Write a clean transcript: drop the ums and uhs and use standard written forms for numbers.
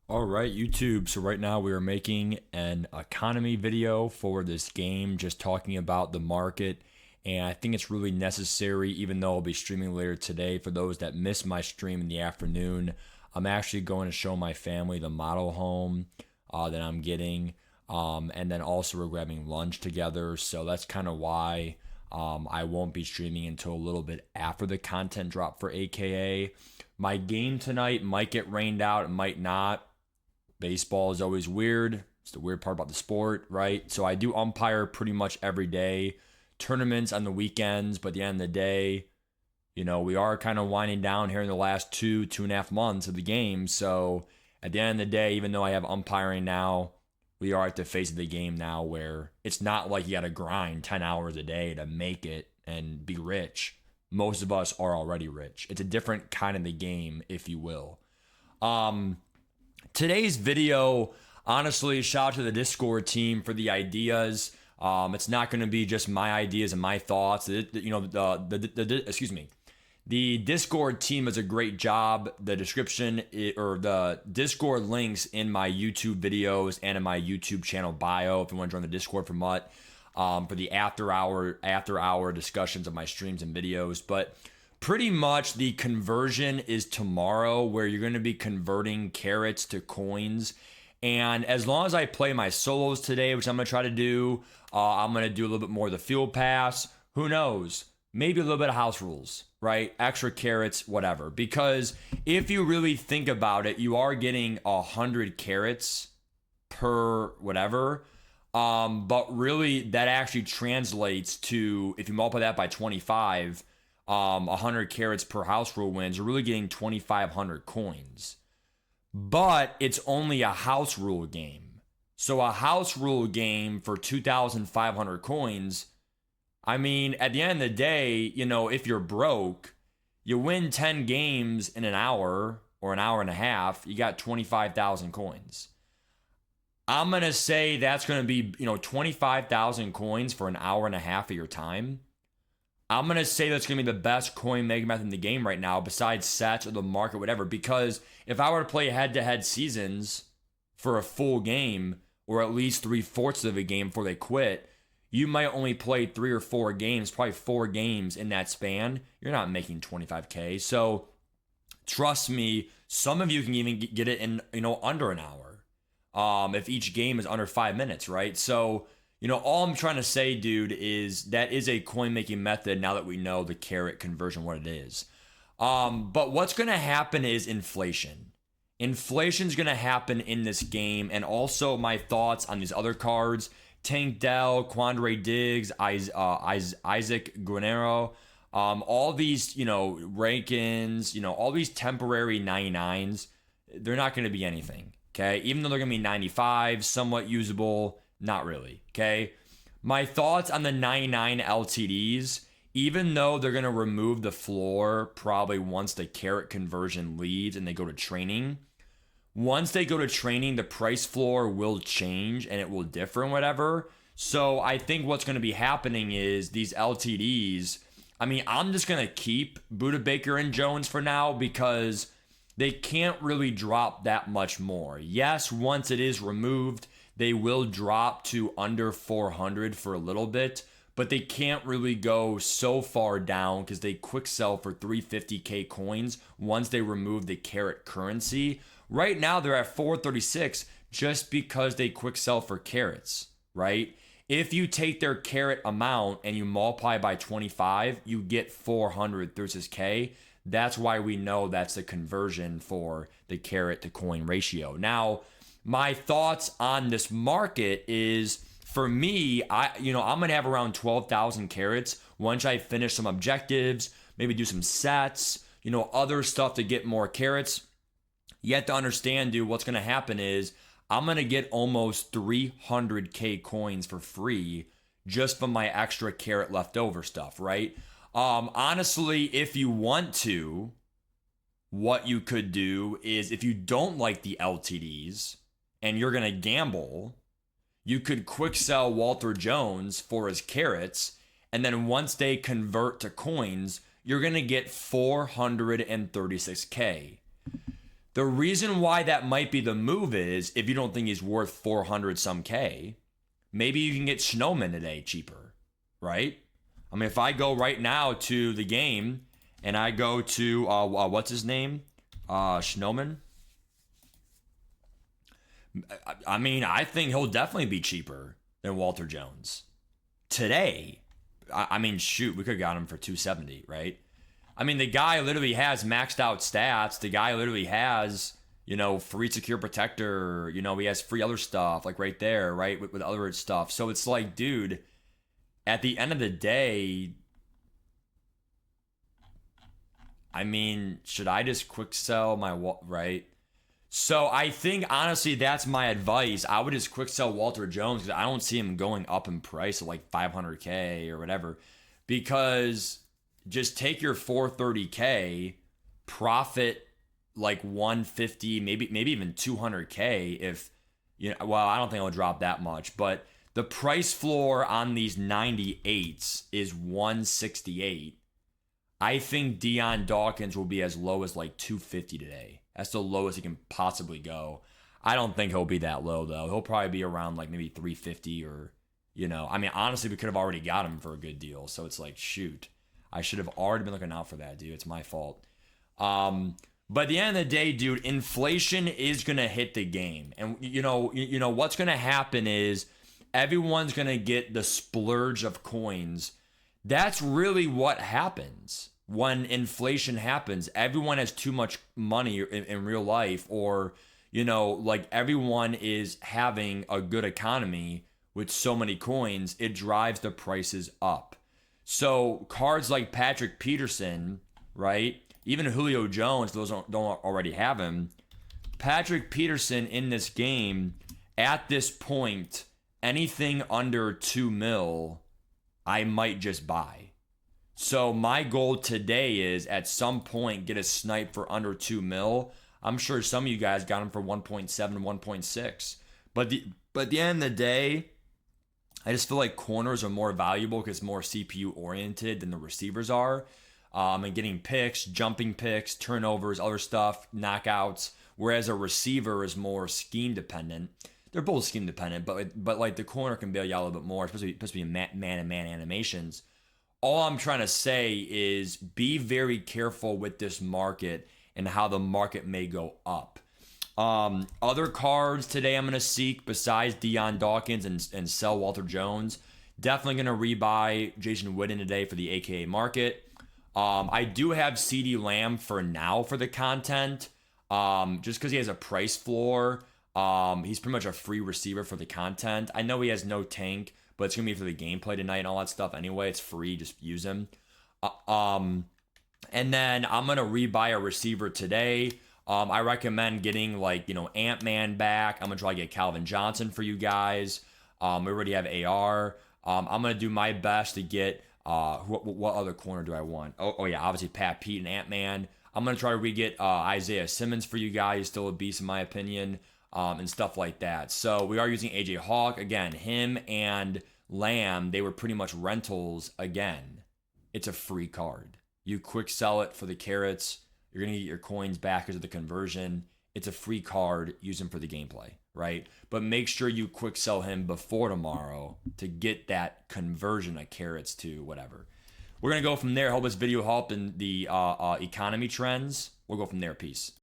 All right, YouTube. So right now we are making an economy video for this game, just talking about the market. And I think it's really necessary, even though I'll be streaming later today. For those that miss my stream in the afternoon, I'm actually going to show my family the model home that I'm getting. And then also we're grabbing lunch together. So that's kind of why I won't be streaming until a little bit after the content drop for AKA. My game tonight might get rained out, it might not. Baseball is always weird. It's the weird part about the sport, right? So I do umpire pretty much every day, tournaments on the weekends, but at the end of the day, we are kind of winding down here in the last 2.5 months of the game. So at the end of the day, even though I have umpiring now, we are at the phase of the game now where it's not like you got to grind 10 hours a day to make it and be rich. Most of us are already rich. It's a different kind of the game, if you will. Today's video, honestly, shout out to the Discord team for the ideas. It's not going to be just my ideas and my thoughts. Excuse me. The Discord team does a great job. The description or the Discord links in my YouTube videos and in my YouTube channel bio if you want to join the Discord for MUT for the after hour discussions of my streams and videos. But pretty much the conversion is tomorrow, where you're going to be converting carrots to coins. And as long as I play my solos today, which I'm going to try to do, I'm going to do a little bit more of the field pass. Who knows? Maybe a little bit of house rules, right? Extra carrots, whatever. Because if you really think about it, you are getting 100 carrots per whatever. But really, that actually translates to, if you multiply that by 25, 100 carrots per house rule wins, you're really getting 2,500 coins. But it's only a house rule game. So a house rule game for 2,500 coins, I mean, at the end of the day, if you're broke, you win 10 games in an hour or an hour and a half, you got 25,000 coins. I'm going to say that's going to be, 25,000 coins for an hour and a half of your time. I'm going to say that's going to be the best coin making method in the game right now, besides sets or the market, whatever. Because if I were to play head-to-head seasons for a full game, or at least 3/4 of a game before they quit, you might only play 3 or 4 games, probably 4 games in that span. You're not making 25K. So trust me, some of you can even get it in, under an hour. If each game is under 5 minutes, right? So all I'm trying to say, dude, is that is a coin making method now that we know the carrot conversion, what it is. But what's going to happen is inflation. Inflation's going to happen in this game. And also my thoughts on these other cards: Tank Dell, Quandre Diggs, Isaac Guerrero, all these, Rankins, all these temporary 99s, they're not going to be anything, okay? Even though they're going to be 95, somewhat usable, not really, okay? My thoughts on the 99 LTDs, even though they're going to remove the floor probably once the carrot conversion leaves and they go to training, once they go to training, the price floor will change and it will differ and whatever. So I think what's going to be happening is these LTDs, I'm just going to keep Buda Baker and Jones for now because they can't really drop that much more. Yes, once it is removed, they will drop to under 400 for a little bit, but they can't really go so far down because they quick sell for 350K coins once they remove the carrot currency. Right now, they're at 436 just because they quick sell for carrots, right? If you take their carrot amount and you multiply by 25, you get 436K. That's why we know that's the conversion for the carrot to coin ratio. Now, my thoughts on this market is, for me, I'm going to have around 12,000 carrots once I finish some objectives, maybe do some sets, other stuff to get more carrots. You have to understand, dude, what's going to happen is I'm going to get almost 300K coins for free just from my extra carrot leftover stuff, right? Honestly, if you want to, what you could do is, if you don't like the LTDs and you're going to gamble, you could quick sell Walter Jones for his carrots. And then once they convert to coins, you're going to get 436K. The reason why that might be the move is if you don't think he's worth 400 some K, maybe you can get Snowman today cheaper, right? I mean, if I go right now to the game and I go to, what's his name? Snowman. I mean, I think he'll definitely be cheaper than Walter Jones today. I mean, shoot, we could have got him for 270, right? I mean, the guy literally has maxed out stats. The guy literally has, free secure protector. He has free other stuff, like right there, right? With other stuff. So it's like, dude, at the end of the day, I mean, should I just quick sell my, right? So I think, honestly, that's my advice. I would just quick sell Walter Jones because I don't see him going up in price of like 500K or whatever. Because just take your 430K, profit like 150, maybe even 200K if, well, I don't think it'll drop that much. But the price floor on these 98s is 168. I think Dion Dawkins will be as low as like 250 today. That's the lowest he can possibly go. I don't think he'll be that low, though. He'll probably be around like maybe 350 or, I mean, honestly, we could have already got him for a good deal. So it's like, shoot, I should have already been looking out for that, dude. It's my fault. But at the end of the day, dude, inflation is going to hit the game. And, what's going to happen is everyone's going to get the splurge of coins. That's really what happens when inflation happens. Everyone has too much money in real life, or, like everyone is having a good economy with so many coins, it drives the prices up. So cards like Patrick Peterson, right? Even Julio Jones, those don't already have him. Patrick Peterson in this game, at this point, anything under 2 mil, I might just buy. So my goal today is at some point get a snipe for under 2 mil. I'm sure some of you guys got him for 1.7, 1.6. But at the end of the day, I just feel like corners are more valuable because more CPU oriented than the receivers are. And getting picks, jumping picks, turnovers, other stuff, knockouts. Whereas a receiver is more scheme dependent. They're both scheme dependent, but like the corner can bail you out a little bit more, especially in man-to-man animations. All I'm trying to say is be very careful with this market and how the market may go up. Other cards today I'm going to seek besides Dion Dawkins and sell Walter Jones. Definitely going to rebuy Jason Witten today for the AKA market. I do have CD Lamb for now for the content, just because he has a price floor. He's pretty much a free receiver for the content. I know he has no tank, but it's going to be for the gameplay tonight and all that stuff anyway. It's free. Just use him. And then I'm going to rebuy a receiver today. I recommend getting Ant-Man back. I'm going to try to get Calvin Johnson for you guys. We already have AR. I'm going to do my best to get, what other corner do I want? Oh yeah, obviously Pat Pete and Ant-Man. I'm going to try to re-get Isaiah Simmons for you guys. He's still a beast in my opinion. And stuff like that. So we are using AJ Hawk. Again, him and Lamb, they were pretty much rentals again. It's a free card. You quick sell it for the carrots. You're going to get your coins back because of the conversion. It's a free card. Use him for the gameplay, right? But make sure you quick sell him before tomorrow to get that conversion of carrots to whatever. We're going to go from there. Hope this video helped in the economy trends. We'll go from there. Peace.